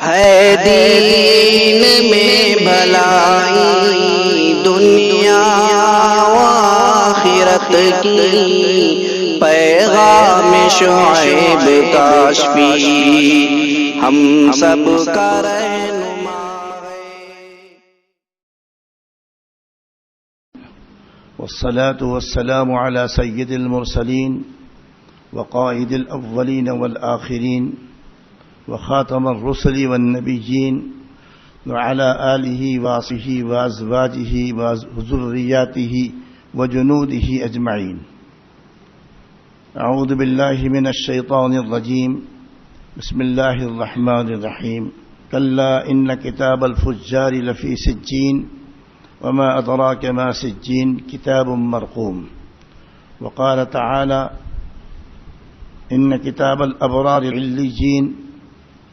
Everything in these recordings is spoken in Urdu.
ہے دین میں بھلائی دنیا و آخرت کی، پیغام شعیب کاشفی ہم سب کا رہنما ہے۔ والصلاة والسلام على سید المرسلین وقائد الاولین والآخرین وخاتم الرسل والنبیین وعلى آلہ وصحبہ وازواجہ وذریاتہ وجنودہ اجمعین۔ اعوذ باللہ من الشیطان الرجیم، بسم اللہ الرحمن الرحیم۔ کلا ان کتاب الفجار لفی سجین وما ادراک ما سجین کتاب مرقوم۔ وقال تعالی ان کتاب الابرار علیین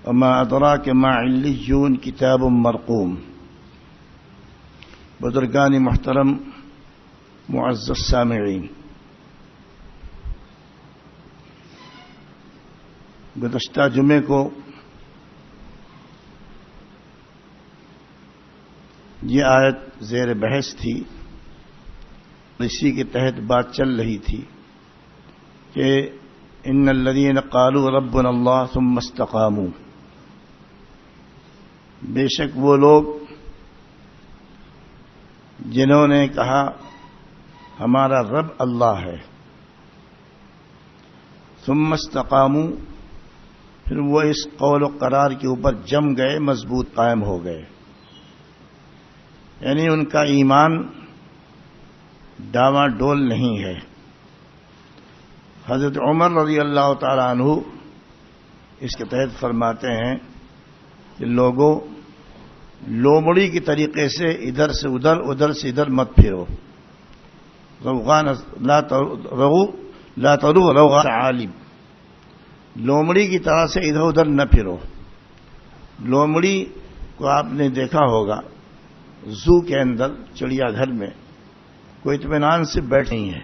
وما ادراک ما علیون کتاب مرقوم۔ بزرگان محترم، معزز سامعین، گزشتہ جمعے کو یہ آیت زیر بحث تھی، اسی کے تحت بات چل رہی تھی کہ ان الذین قالوا ربنا اللہ ثم استقاموا، بے شک وہ لوگ جنہوں نے کہا ہمارا رب اللہ ہے، ثم استقاموا، پھر وہ اس قول و قرار کے اوپر جم گئے، مضبوط قائم ہو گئے، یعنی ان کا ایمان ڈاواں ڈول نہیں ہے۔ حضرت عمر رضی اللہ تعالی عنہ اس کے تحت فرماتے ہیں کہ لوگوں لومڑی کی طریقے سے ادھر سے ادھر ادھر سے ادھر مت پھرو، لا ترو روغان عالم، لومڑی کی طرح سے ادھر ادھر نہ پھرو۔ لومڑی کو آپ نے دیکھا ہوگا زو کے اندر، چڑیا گھر میں کوئی اطمینان سے بیٹھ نہیں ہے،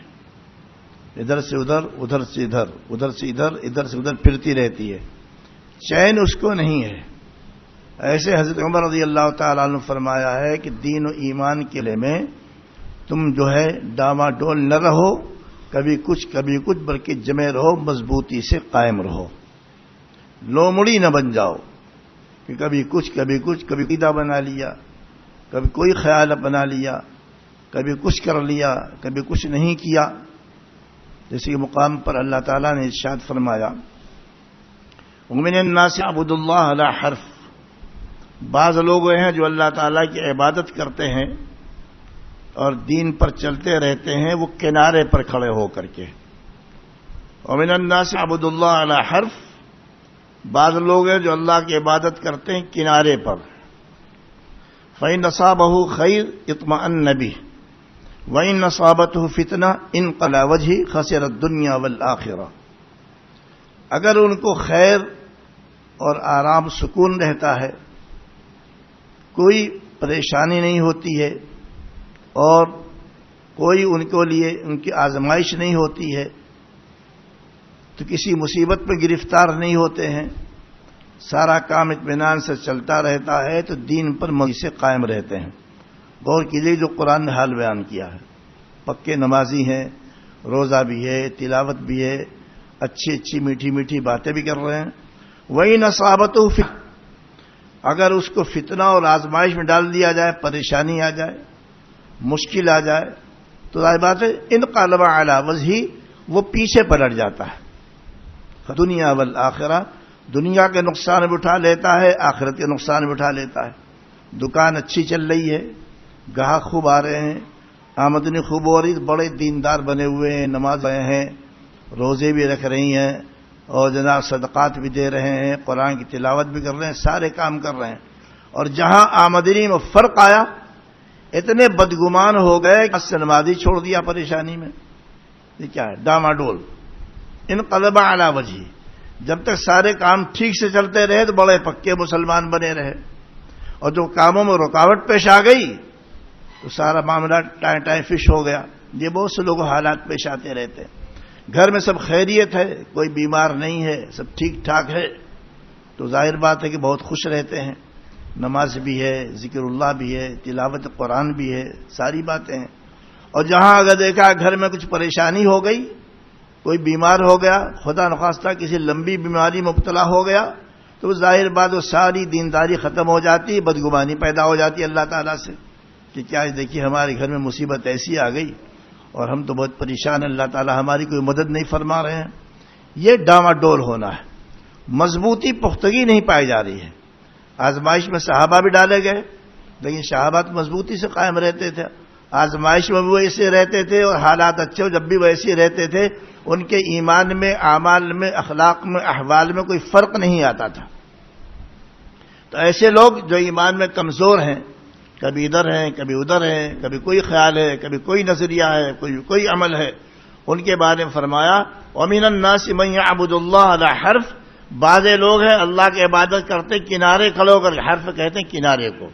ادھر سے ادھر ادھر سے ادھر ادھر سے ادھر ادھر سے ادھر پھرتی رہتی ہے، چین اس کو نہیں ہے۔ ایسے حضرت عمر رضی اللہ تعالیٰ عنہ فرمایا ہے کہ دین و ایمان کے لئے میں تم جو ہے ڈاما ڈول نہ رہو، کبھی کچھ بلکہ جمے رہو، مضبوطی سے قائم رہو، لومڑی نہ بن جاؤ کہ کبھی عقیدہ بنا لیا، کبھی کوئی خیال بنا لیا، کبھی کچھ کر لیا، کبھی کچھ نہیں کیا۔ جیسے کہ مقام پر اللہ تعالیٰ نے ارشاد فرمایا وَمِنَ النَّاسِ عَبُدُ اللَّهَ عَلَى حَرْفٍ، بعض لوگ ہیں جو اللہ تعالیٰ کی عبادت کرتے ہیں اور دین پر چلتے رہتے ہیں وہ کنارے پر کھڑے ہو کر کے۔ وَمِنَ النَّاسِ عَبُدُ اللَّهَ عَلَى حَرْفٍ، بعض لوگ ہیں جو اللہ کی عبادت کرتے ہیں کنارے پر۔ فَإِنْ أَصَابَهُ خَيْرٌ اطْمَأَنَّ بِهِ وَإِنْ أَصَابَتْهُ فِتْنَةٌ انقلب وجهه خسر الدنيا والآخرة، اگر ان کو خیر اور آرام سکون رہتا ہے، کوئی پریشانی نہیں ہوتی ہے اور کوئی ان کے لیے ان کی آزمائش نہیں ہوتی ہے، تو کسی مصیبت میں گرفتار نہیں ہوتے ہیں، سارا کام اطمینان سے چلتا رہتا ہے، تو دین پر مضبوطی سے قائم رہتے ہیں۔ غور کیجیے جو قرآن نے حال بیان کیا ہے، پکے نمازی ہیں، روزہ بھی ہے، تلاوت بھی ہے، اچھی میٹھی میٹھی باتیں بھی کر رہے ہیں۔ وہی نصابت اگر اس کو فتنہ اور آزمائش میں ڈال دیا جائے، پریشانی آ جائے، مشکل آ جائے، تو ظاہر بات ہے انقلب علی وجہہ، وہ پیچھے پلٹ جاتا ہے۔ دنیا والآخرہ، دنیا کے نقصان بھی اٹھا لیتا ہے، آخرت کے نقصان بھی اٹھا لیتا ہے۔ دکان اچھی چل رہی ہے، گاہک خوب آ رہے ہیں، آمدنی خوب ہو رہی، بڑے دیندار بنے ہوئے ہیں، نماز پڑھے ہیں، روزے بھی رکھ رہی ہیں، اور جناب صدقات بھی دے رہے ہیں، قرآن کی تلاوت بھی کر رہے ہیں، سارے کام کر رہے ہیں، اور جہاں آمدنی میں فرق آیا اتنے بدگمان ہو گئے کہ نمازی چھوڑ دیا پریشانی میں۔ یہ کیا ہے؟ ڈاما ڈول، انقلب علی وجہہ۔ جب تک سارے کام ٹھیک سے چلتے رہے تو بڑے پکے مسلمان بنے رہے، اور جو کاموں میں رکاوٹ پیش آ گئی تو سارا معاملہ ٹائیں فش ہو گیا۔ یہ بہت سے لوگوں حالات پیش آتے رہتے ہیں۔ گھر میں سب خیریت ہے، کوئی بیمار نہیں ہے، سب ٹھیک ٹھاک ہے، تو ظاہر بات ہے کہ بہت خوش رہتے ہیں، نماز بھی ہے، ذکر اللہ بھی ہے، تلاوت قرآن بھی ہے، ساری باتیں ہیں۔ اور جہاں اگر دیکھا گھر میں کچھ پریشانی ہو گئی، کوئی بیمار ہو گیا، خدا نخواستہ کسی لمبی بیماری مبتلا ہو گیا، تو ظاہر بات وہ ساری دینداری ختم ہو جاتی، بدگمانی پیدا ہو جاتی اللہ تعالیٰ سے کہ کیا دیکھیے ہمارے گھر میں مصیبت ایسی آ گئی اور ہم تو بہت پریشان، اللہ تعالیٰ ہماری کوئی مدد نہیں فرما رہے ہیں۔ یہ ڈاواڈول ہونا ہے، مضبوطی پختگی نہیں پائی جا رہی ہے۔ آزمائش میں صحابہ بھی ڈالے گئے، لیکن صحابہ تو مضبوطی سے قائم رہتے تھے، آزمائش میں بھی ویسے رہتے تھے، اور حالات اچھے ہو جب بھی ویسے رہتے تھے، ان کے ایمان میں، اعمال میں، اخلاق میں، احوال میں کوئی فرق نہیں آتا تھا۔ تو ایسے لوگ جو ایمان میں کمزور ہیں، کبھی ادھر ہیں، کبھی ادھر ہیں، کبھی کوئی خیال ہے، کبھی کوئی نظریہ ہے، کوئی عمل ہے، ان کے بارے میں فرمایا وَمِنَ النَّاسِ مَن يَعْبُدُ اللَّهَ عَلَى حَرْفٍ، بعض لوگ ہیں اللہ کی عبادت کرتے کنارے کھڑے ہو کر، حرف کہتے ہیں کنارے کو،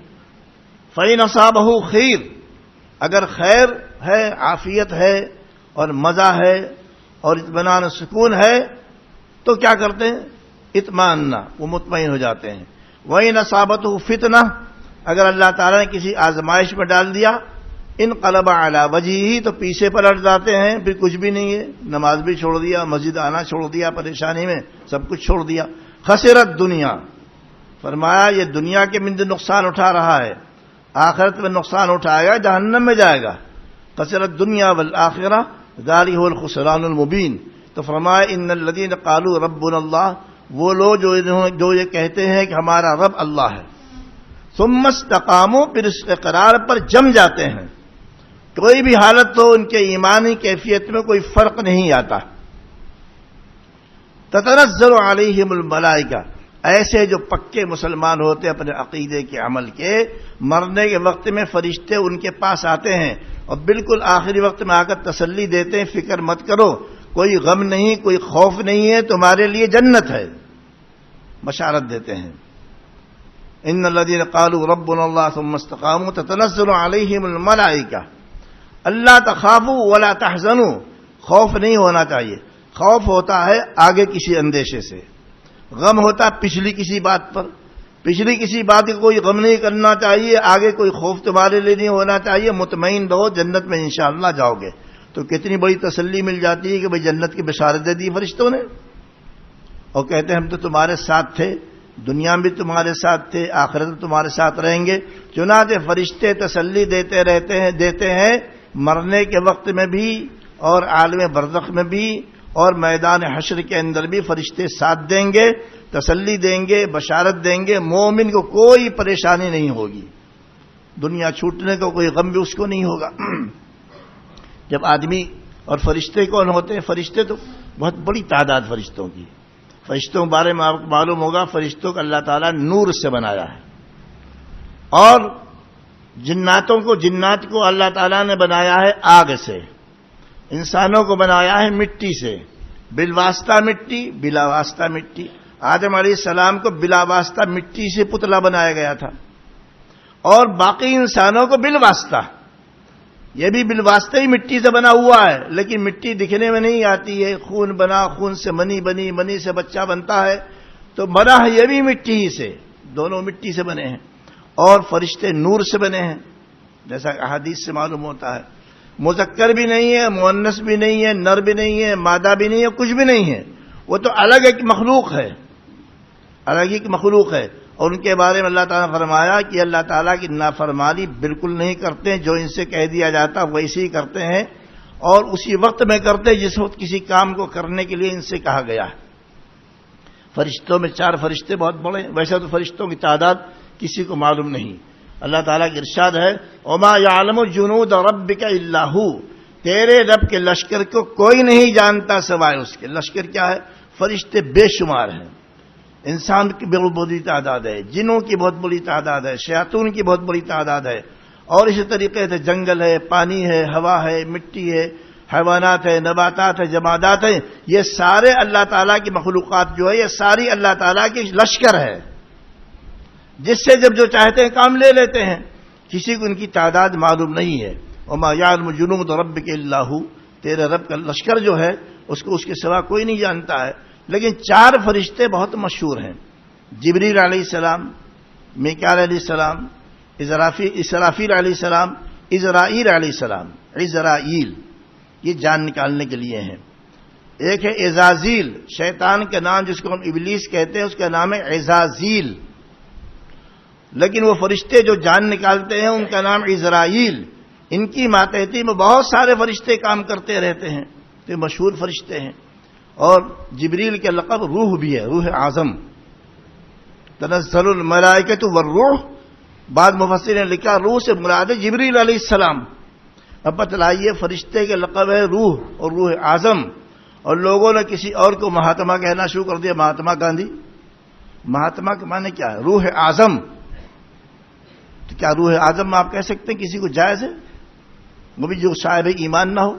فَإِنْ أَصَابَهُ خَيْرٌ، اگر خیر ہے، عافیت ہے اور مزہ ہے اور اطمینان و سکون ہے تو کیا کرتے ہیں؟ اطمئننا، وہ مطمئن ہو جاتے ہیں۔ وَإِنْ أَصَابَتْهُ فِتْنَةٌ، اگر اللہ تعالیٰ نے کسی آزمائش میں ڈال دیا، انقلب علی وجہہ، تو پیچھے پلٹ جاتے ہیں، پھر کچھ بھی نہیں ہے، نماز بھی چھوڑ دیا، مسجد آنا چھوڑ دیا، پریشانی میں سب کچھ چھوڑ دیا۔ خسرت دنیا، فرمایا یہ دنیا کے مند نقصان اٹھا رہا ہے، آخرت میں نقصان اٹھائے گا، جہنم میں جائے گا۔ خسرت دنیا والآخرہ ذالک هو الخسران المبین۔ تو فرمایا ان الذین قالوا ربنا اللہ، وہ لوگ جو یہ کہتے ہیں کہ ہمارا رب اللہ ہے، ثم استقاموا، پھر اس اقرار پر جم جاتے ہیں، کوئی بھی حالت ہو ان کے ایمانی کیفیت میں کوئی فرق نہیں آتا۔ تتنزل علیہم الملائکہ، ایسے جو پکے مسلمان ہوتے اپنے عقیدے کے عمل کے، مرنے کے وقت میں فرشتے ان کے پاس آتے ہیں اور بالکل آخری وقت میں آ کر تسلی دیتے ہیں، فکر مت کرو، کوئی غم نہیں، کوئی خوف نہیں ہے، تمہارے لیے جنت ہے، بشارت دیتے ہیں۔ ان الذين قالوا ربنا الله ثم استقاموا تتنزل عليهم الملائکہ الا تخافوا ولا تحزنوا، خوف نہیں ہونا چاہیے، خوف ہوتا ہے آگے کسی اندیشے سے، غم ہوتا ہے پچھلی کسی بات پر، پچھلی کسی بات کا کوئی غم نہیں کرنا چاہیے، آگے کوئی خوف تمہارے لیے نہیں ہونا چاہیے، مطمئن رہو جنت میں انشاءاللہ جاؤ گے۔ تو کتنی بڑی تسلی مل جاتی ہے کہ بھئی جنت کی بشارت دے دی فرشتوں نے، اور کہتے ہیں ہم تو تمہارے ساتھ تھے، دنیا میں بھی تمہارے ساتھ تھے، آخرت میں تمہارے ساتھ رہیں گے۔ چنانچہ فرشتے تسلی دیتے ہیں مرنے کے وقت میں بھی اور عالم برزخ میں بھی اور میدان حشر کے اندر بھی فرشتے ساتھ دیں گے، تسلی دیں گے، بشارت دیں گے، مومن کو کوئی پریشانی نہیں ہوگی، دنیا چھوٹنے کا کوئی غم بھی اس کو نہیں ہوگا۔ جب آدمی اور فرشتے کون ہوتے ہیں؟ فرشتے تو بہت بڑی تعداد فرشتوں کی، فرشتوں کے بارے میں آپ کو معلوم ہوگا، فرشتوں کو اللہ تعالیٰ نور سے بنایا ہے، اور جنات کو اللہ تعالیٰ نے بنایا ہے آگ سے، انسانوں کو بنایا ہے مٹی سے، بالواسطہ مٹی، بلا واسطہ مٹی۔ آدم علیہ السلام کو بلا واسطہ مٹی سے پتلا بنایا گیا تھا، اور باقی انسانوں کو بالواسطہ، یہ بھی بالواسطہ ہی مٹی سے بنا ہوا ہے، لیکن مٹی دکھنے میں نہیں آتی ہے، خون بنا، خون سے منی بنی، منی سے بچہ بنتا ہے، تو بنا ہے یہ بھی مٹی ہی سے، دونوں مٹی سے بنے ہیں۔ اور فرشتے نور سے بنے ہیں، جیسا احادیث سے معلوم ہوتا ہے، مذکر بھی نہیں ہے، مؤنث بھی نہیں ہے، نر بھی نہیں ہے، مادہ بھی نہیں ہے، کچھ بھی نہیں ہے، وہ تو الگ ایک مخلوق ہے، الگ ایک مخلوق ہے۔ اور ان کے بارے میں اللہ تعالیٰ نے فرمایا کہ اللہ تعالیٰ کی نافرمانی بالکل نہیں کرتے، جو ان سے کہہ دیا جاتا ویسے ہی کرتے ہیں، اور اسی وقت میں کرتے ہیں جس وقت کسی کام کو کرنے کے لیے ان سے کہا گیا ہے۔ فرشتوں میں 4 فرشتے بہت بڑے ہیں، ویسے تو فرشتوں کی تعداد کسی کو معلوم نہیں۔ اللہ تعالیٰ کی ارشاد ہے وَمَا يَعْلَمُ جُنُودَ رَبِّكَ إِلَّا هُوَ، تیرے رب کے لشکر کو کوئی نہیں جانتا سوائے اس کے۔ لشکر کیا ہے؟ فرشتے بے شمار ہیں، انسان کی بہت بڑی تعداد ہے، جنوں کی بہت بڑی تعداد ہے، شیاطین کی بہت بڑی تعداد ہے، اور اسی طریقے سے جنگل ہے، پانی ہے، ہوا ہے، مٹی ہے، حیوانات ہے، نباتات ہے، جمادات ہیں، یہ سارے اللہ تعالیٰ کی مخلوقات جو ہے یہ ساری اللہ تعالیٰ کی لشکر ہے، جس سے جب جو چاہتے ہیں کام لے لیتے ہیں، کسی کو ان کی تعداد معلوم نہیں ہے۔ وَمَا يَعْلَمُ جُنُودَ رَبِّكَ إِلَّا هُوَ، تیرے رب کا لشکر جو ہے اس کو اس کے سوا کوئی نہیں جانتا ہے۔ لیکن 4 فرشتے بہت مشہور ہیں، جبریل علیہ السلام، میکائیل علیہ السلام، اسرافیل علیہ السلام، عزرائیل علیہ السلام۔ عزرائیل یہ جان نکالنے کے لیے ہیں۔ ایک ہے عزازیل، شیطان کا نام جس کو ہم ابلیس کہتے ہیں اس کا نام ہے عزازیل، لیکن وہ فرشتے جو جان نکالتے ہیں ان کا نام عزرائیل۔ ان کی ماتحتی میں بہت سارے فرشتے کام کرتے رہتے ہیں، تو مشہور فرشتے ہیں۔ اور جبریل کے لقب روح بھی ہے، روح اعظم۔ تنزل الملائکۃ والروح، بعد مفسرین نے لکھا روح سے مراد ہے جبریل علیہ السلام۔ اب بتلائیے فرشتے کے لقب ہے روح اور روح اعظم، اور لوگوں نے کسی اور کو مہاتما کہنا شروع کر دیا، مہاتما گاندھی۔ مہاتما کے معنی کیا ہے؟ روح اعظم۔ تو کیا روح اعظم آپ کہہ سکتے ہیں کسی کو جائز ہے؟ وہ بھی جو صاحب ایمان نہ ہو،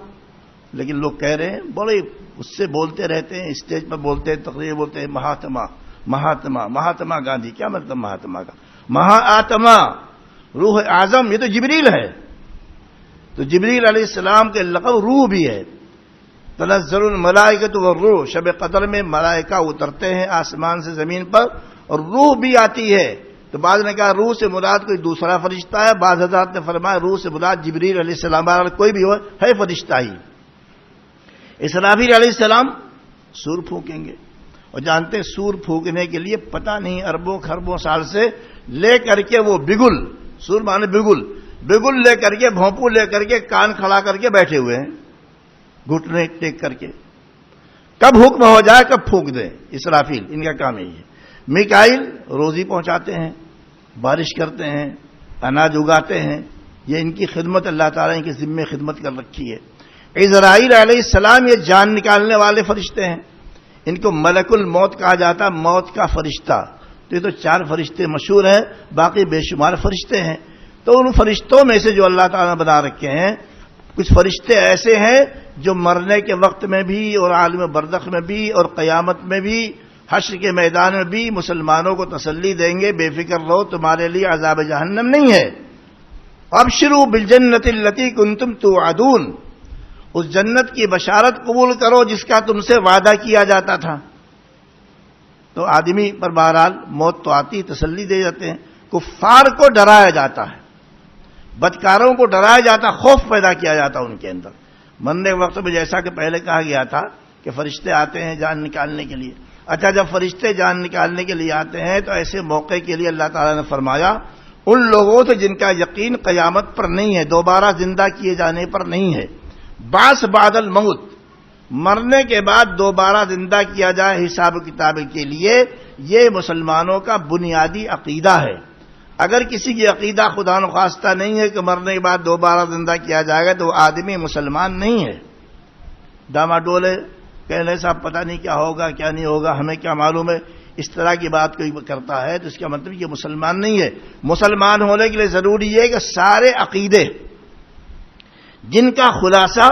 لیکن لوگ کہہ رہے ہیں، بڑے اس سے بولتے رہتے ہیں، اسٹیج پر بولتے ہیں، تقریر بولتے ہیں، مہاتما مہاتما مہاتما گاندھی۔ کیا مطلب مہاتما کا؟ مہا آتما، روح اعظم، یہ تو جبریل ہے۔ تو جبریل علیہ السلام کے لقب روح بھی ہے۔ تنزل الملائکۃ والروح، شب قدر میں ملائکہ اترتے ہیں آسمان سے زمین پر اور روح بھی آتی ہے۔ تو بعض نے کہا روح سے مراد کوئی دوسرا فرشتہ ہے، بعض حضرات نے فرمایا روح سے مراد جبریل علیہ السلام، کوئی بھی ہو ہے فرشتہ ہی۔ اسرافیل علیہ السلام سور پھونکیں گے، اور جانتے ہیں سور پھونکنے کے لیے پتہ نہیں اربوں خربوں سال سے لے کر کے وہ بگل، سور مانے بگل لے کر کے، بھونپو لے کر کے، کان کھڑا کر کے بیٹھے ہوئے ہیں، گھٹنے ٹیک کر کے، کب حکم ہو جائے کب پھونک دیں۔ اسرافیل ان کا کام یہی ہے۔ میکائیل روزی پہنچاتے ہیں، بارش کرتے ہیں، اناج اگاتے ہیں، یہ ان کی خدمت اللہ تعالیٰ ان کے ذمے خدمت کر رکھی ہے۔ عزرائیل علیہ السلام یہ جان نکالنے والے فرشتے ہیں، ان کو ملک الموت کہا جاتا، موت کا فرشتہ۔ تو یہ تو 4 فرشتے مشہور ہیں، باقی بے شمار فرشتے ہیں۔ تو ان فرشتوں میں سے جو اللہ تعالیٰ نے بنا رکھے ہیں، کچھ فرشتے ایسے ہیں جو مرنے کے وقت میں بھی اور عالم برزخ میں بھی اور قیامت میں بھی، حشر کے میدان میں بھی مسلمانوں کو تسلی دیں گے، بے فکر رہو تمہارے لیے عذاب جہنم نہیں ہے۔ ابشروا بالجنۃ التی کنتم توعدون، اس جنت کی بشارت قبول کرو جس کا تم سے وعدہ کیا جاتا تھا۔ تو آدمی پر بہرحال موت تو آتی، تسلی دے جاتے ہیں۔ کفار کو ڈرایا جاتا ہے، بدکاروں کو ڈرایا جاتا، خوف پیدا کیا جاتا ان کے اندر۔ مرنے کے وقت میں جیسا کہ پہلے کہا گیا تھا کہ فرشتے آتے ہیں جان نکالنے کے لیے۔ اچھا، جب فرشتے جان نکالنے کے لیے آتے ہیں تو ایسے موقع کے لیے اللہ تعالیٰ نے فرمایا ان لوگوں سے جن کا یقین قیامت پر نہیں ہے، دوبارہ زندہ کیے جانے پر نہیں ہے، بعث بعد الموت، مرنے کے بعد دوبارہ زندہ کیا جائے حساب کتاب کے لیے، یہ مسلمانوں کا بنیادی عقیدہ ہے۔ اگر کسی کی عقیدہ خدا نخواستہ نہیں ہے کہ مرنے کے بعد دوبارہ زندہ کیا جائے گا تو وہ آدمی مسلمان نہیں ہے۔ ڈاما ڈولے کہنے صاحب پتہ نہیں کیا ہوگا کیا نہیں ہوگا، ہمیں کیا معلوم ہے، اس طرح کی بات کوئی کرتا ہے تو اس کا مطلب یہ مسلمان نہیں ہے۔ مسلمان ہونے کے لیے ضروری ہے کہ سارے عقیدے جن کا خلاصہ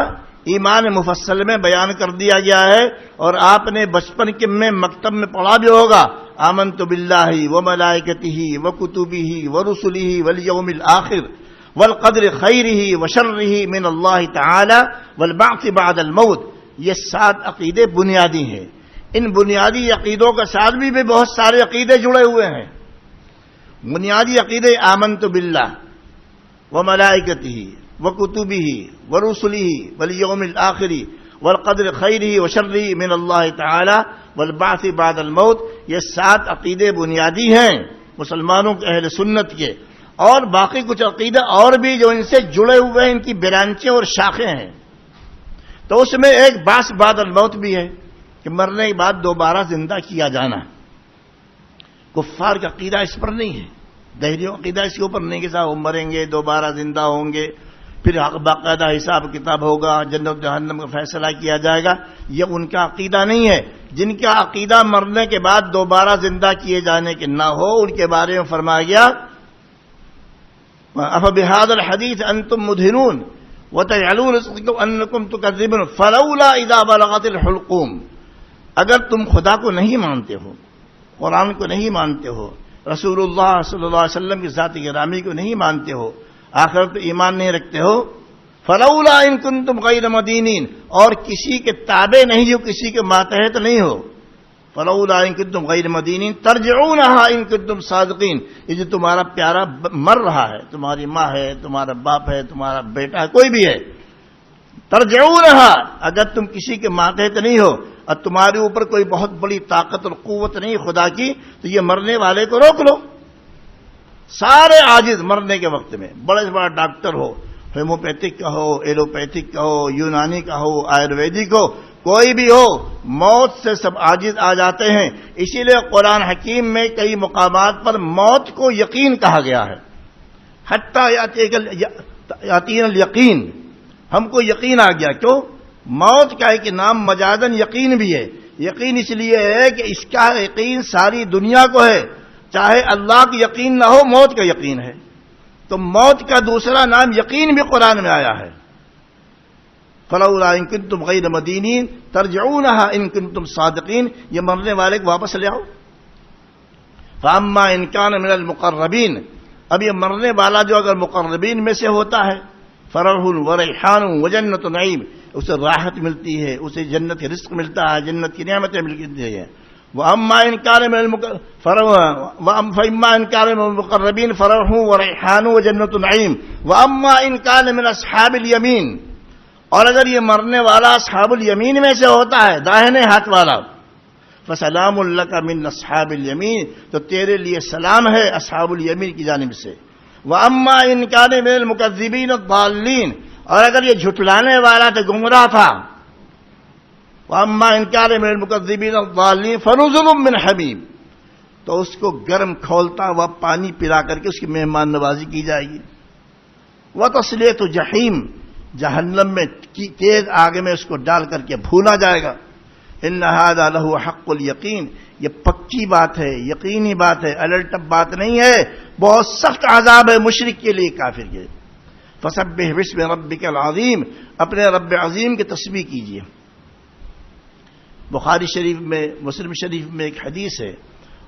ایمان مفصل میں بیان کر دیا گیا ہے، اور آپ نے بچپن کے میں مکتب میں پڑھا بھی ہوگا، آمنت باللہ وملائکتہ وکتبہ ورسلہ والیوم الآخر والقدر خیرہ وشرہ من اللہ تعالی والبعث بعد الموت، یہ 7 عقیدے بنیادی ہیں۔ ان بنیادی عقیدوں کے ساتھ بھی بہت سارے عقیدے جڑے ہوئے ہیں۔ بنیادی عقیدے آمنت باللہ وملائکتہ وکتبہ ورسلہ والیوم الآخر والقدر خیرہ وشرہ من اللہ تعالی والبعث بعد الموت، یہ 7 عقیدے بنیادی ہیں مسلمانوں کے اہل سنت کے، اور باقی کچھ عقیدے اور بھی جو ان سے جڑے ہوئے ہیں، ان کی برانچیں اور شاخیں ہیں۔ تو اس میں ایک بعث بعد الموت بھی ہے کہ مرنے کے بعد دوبارہ زندہ کیا جانا۔ کفار کا عقیدہ اس پر نہیں ہے، دہریوں عقیدہ اس کے اوپر نہیں کہ صاحب مریں گے دوبارہ زندہ ہوں گے، پھر باقاعدہ حساب کتاب ہوگا، جنت جہنم کا فیصلہ کیا جائے گا، یہ ان کا عقیدہ نہیں ہے۔ جن کا عقیدہ مرنے کے بعد دوبارہ زندہ کیے جانے کے نہ ہو، ان کے بارے میں فرمایا گیا أَفَبِهَذَا الْحَدِيثِ أَنْتُمْ مُدْهِنُونَ وَتَجْعَلُونَ رِزْقَكُمْ أَنَّكُمْ تُكَذِّبُونَ فَلَوْلَا إِذَا بَلَغَتِ الْحُلْقُومَ، اگر تم خدا کو نہیں مانتے ہو، قرآن کو نہیں مانتے ہو، رسول اللہ صلی اللہ علیہ وسلم کی ذات گرامی کو نہیں مانتے ہو، آخرت پہ ایمان نہیں رکھتے ہو، فلولا ان کنتم غیر مدینین، اور کسی کے تابع نہیں ہو، کسی کے ماتحت نہیں ہو، فلولا ان کنتم غیر مدینین ترجعونها ان کنتم صادقین. یہ جو تمہارا پیارا مر رہا ہے، تمہاری ماں ہے، تمہارا باپ ہے، تمہارا بیٹا ہے، کوئی بھی ہے، ترجعونها، اگر تم کسی کے ماتحت نہیں ہو اور تمہارے اوپر کوئی بہت بڑی طاقت اور قوت نہیں خدا کی، تو یہ مرنے والے کو روک لو. سارے عاجز مرنے کے وقت میں، بڑے سے بڑا ڈاکٹر ہو، ہومیوپیتھک کا ہو، ایلوپیتھک کا ہو، یونانی کا ہو، آیورویدک ہو، کوئی بھی ہو، موت سے سب عاجز آ جاتے ہیں. اسی لیے قرآن حکیم میں کئی مقامات پر موت کو یقین کہا گیا ہے. حتیٰ یاتین الیقین، ہم کو یقین آ گیا. کیوں؟ موت کا ایک نام مجازن یقین بھی ہے. یقین اس لیے ہے کہ اس کا یقین ساری دنیا کو ہے، چاہے اللہ کی یقین نہ ہو، موت کا یقین ہے. تو موت کا دوسرا نام یقین بھی قرآن میں آیا ہے. فلولا ان کنتم غیر مدینین ترجعونها ان کنتم صادقین، یہ مرنے والے کو واپس لے آؤ. فاما ان کان من المقربین، اب یہ مرنے والا جو اگر مقربین میں سے ہوتا ہے، فرح وریحان وجنت نعیم، اسے راحت ملتی ہے، اسے جنت کی رزق ملتا ہے، جنت کی نعمتیں ملتی ہیں. واما ان کان من فاما ان کان من المقربین فرح وریحان وجنت نعیم واما ان کان من اصحاب الیمین، اور اگر یہ مرنے والا اصحاب الیمین میں سے ہوتا ہے، داہنے ہاتھ والا، فسلام لک من اصحاب الیمین، تو تیرے لیے سلام ہے اصحاب الیمین کی جانب سے. واما ان کان من المکذبین الضالین، اور اگر یہ جھٹلانے والا تو گمراہ تھا، واما ان کان من المکذبین الضالین فنزل من حمیم، تو اس کو گرم کھولتا ہوا پانی پلا کر کے اس کی مہمان نوازی کی جائے گی. وتصلیۃ جحیم، جہنم میں تیز آگ میں اس کو ڈال کر کے بھونا جائے گا. ان ھذا لہو حق الیقین، یہ پکی بات ہے، یقینی بات ہے، الٹپ بات نہیں ہے. بہت سخت عذاب ہے مشرک کے لیے، کافر کے. فسبح باسم ربک العظیم، اپنے رب عظیم کی تسبیح کیجیے. بخاری شریف میں، مسلم شریف میں ایک حدیث ہے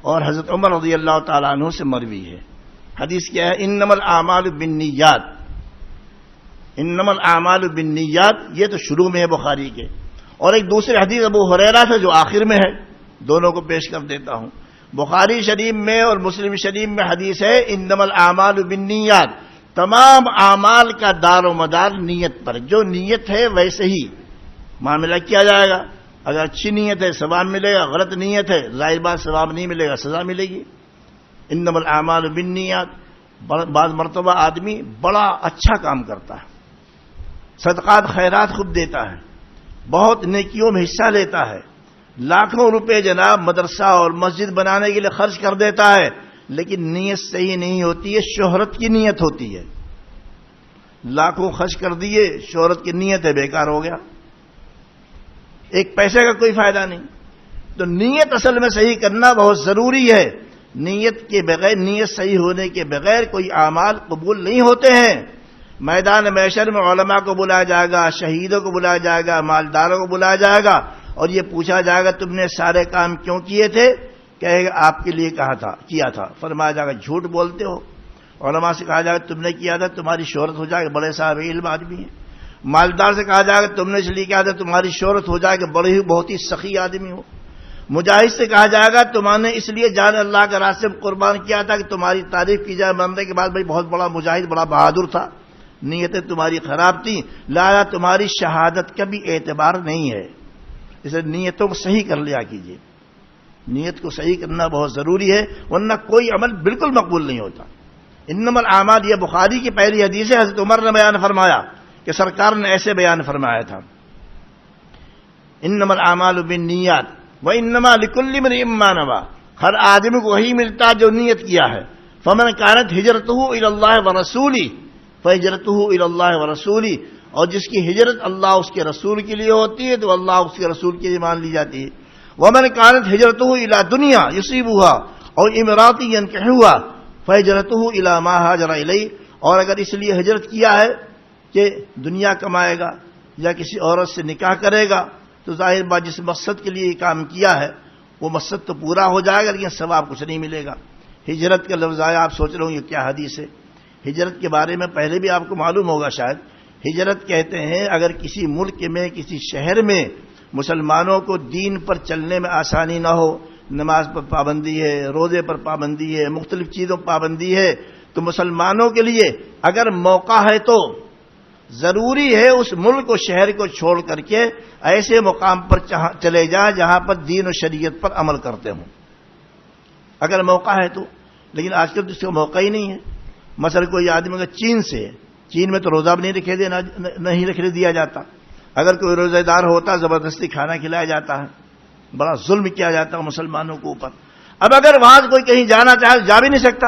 اور حضرت عمر رضی اللہ تعالیٰ عنہ سے مروی ہے. حدیث کیا ہے؟ انما الاعمال بالنیات، انما الاعمال بالنیات، یہ تو شروع میں ہے بخاری کے. اور ایک دوسری حدیث ابو ہریرہ سے جو آخر میں ہے، دونوں کو پیش کر دیتا ہوں. بخاری شریف میں اور مسلم شریف میں حدیث ہے انما الاعمال بالنیات، تمام اعمال کا دار و مدار نیت پر، جو نیت ہے ویسے ہی معاملہ کیا جائے گا. اگر اچھی نیت ہے ثواب ملے گا، غلط نیت ہے ظاہر بات ثواب نہیں ملے گا، سزا ملے گی. انما الاعمال بالنیات. بعض مرتبہ آدمی بڑا اچھا کام کرتا ہے، صدقات خیرات خوب دیتا ہے، بہت نیکیوں میں حصہ لیتا ہے، لاکھوں روپے جناب مدرسہ اور مسجد بنانے کے لیے خرچ کر دیتا ہے، لیکن نیت صحیح نہیں ہوتی ہے، شہرت کی نیت ہوتی ہے. لاکھوں خرچ کر دیے، شہرت کی نیت ہے، بیکار ہو گیا، ایک پیسے کا کوئی فائدہ نہیں. تو نیت اصل میں صحیح کرنا بہت ضروری ہے. نیت کے بغیر، نیت صحیح ہونے کے بغیر کوئی اعمال قبول نہیں ہوتے ہیں. میدان محشر میں علماء کو بلایا جائے گا، شہیدوں کو بلایا جائے گا، مالداروں کو بلایا جائے گا، اور یہ پوچھا جائے گا تم نے سارے کام کیوں کیے تھے؟ کہے گا آپ کے لیے کیا تھا. فرمایا جائے گا جھوٹ بولتے ہو. علماء سے کہا جائے گا تم نے کیا تھا، تمہاری شہرت ہو جائے گا، بڑے صاحب علم آدمی ہیں. مالدار سے کہا جائے گا تم نے اس لیے کیا تھا، تمہاری شہرت ہو جائے گا، بڑے ہی بہت ہی سخی آدمی ہو. مجاہد سے کہا جائے گا تم نے اس لیے جان اللہ کے راستے میں قربان کیا تھا کہ تمہاری تعریف کی جائے مرنے کے بعد، بھائی بہت بڑا مجاہد، بڑا بہادر تھا. نیتیں تمہاری خراب تھیں، لہذا تمہاری شہادت کا بھی اعتبار نہیں ہے. اسے نیتوں کو صحیح کر لیا کیجیے. نیت کو صحیح کرنا بہت ضروری ہے، ورنہ کوئی عمل بالکل مقبول نہیں ہوتا. انما الاعمال، یہ بخاری کی پہلی حدیث ہے. حضرت عمر نے بیان فرمایا کہ سرکار نے ایسے بیان فرمایا تھا، انما الاعمال بالنیات وانما لکل امرئ ما نوى، ہر آدمی کو وہی ملتا جو نیت کیا ہے. فمن كانت ہجرته الى الله ورسوله فہجرته الى الله ورسوله، اور جس کی ہجرت اللہ اس کے رسول کے لیے ہوتی ہے تو اللہ اس کے رسول کے لیے مان لی جاتی ہے. ومن كانت ہجرته الى دنیا يصيبها اور امرات ينكحها فہجرته الى ما هاجر الیہ، اور اگر اس لیے ہجرت کیا ہے کہ دنیا کمائے گا یا کسی عورت سے نکاح کرے گا، تو ظاہر بات جس مقصد کے لیے یہ کام کیا ہے وہ مقصد تو پورا ہو جائے گا، لیکن ثواب کچھ نہیں ملے گا. ہجرت کا لفظ آیا، آپ سوچ رہے ہوں یہ کیا حدیث ہے. ہجرت کے بارے میں پہلے بھی آپ کو معلوم ہوگا شاید. ہجرت کہتے ہیں اگر کسی ملک میں، کسی شہر میں مسلمانوں کو دین پر چلنے میں آسانی نہ ہو، نماز پر پابندی ہے، روزے پر پابندی ہے، مختلف چیزوں پر پابندی ہے، تو مسلمانوں کے لیے اگر موقع ہے تو ضروری ہے اس ملک و شہر کو چھوڑ کر کے ایسے مقام پر چلے جائیں جہاں پر دین و شریعت پر عمل کرتے ہوں، اگر موقع ہے تو۔ لیکن آج کل تو اس کا موقع ہی نہیں ہے۔ مثلا کوئی آدمی اگر چین سے، چین میں تو روزہ بھی نہیں رکھنے دیا جاتا، اگر کوئی روزہ دار ہوتا زبردستی کھانا کھلایا جاتا ہے، بڑا ظلم کیا جاتا ہے مسلمانوں کے اوپر۔ اب اگر وہاں کوئی کہیں جانا چاہے جا بھی نہیں سکتا،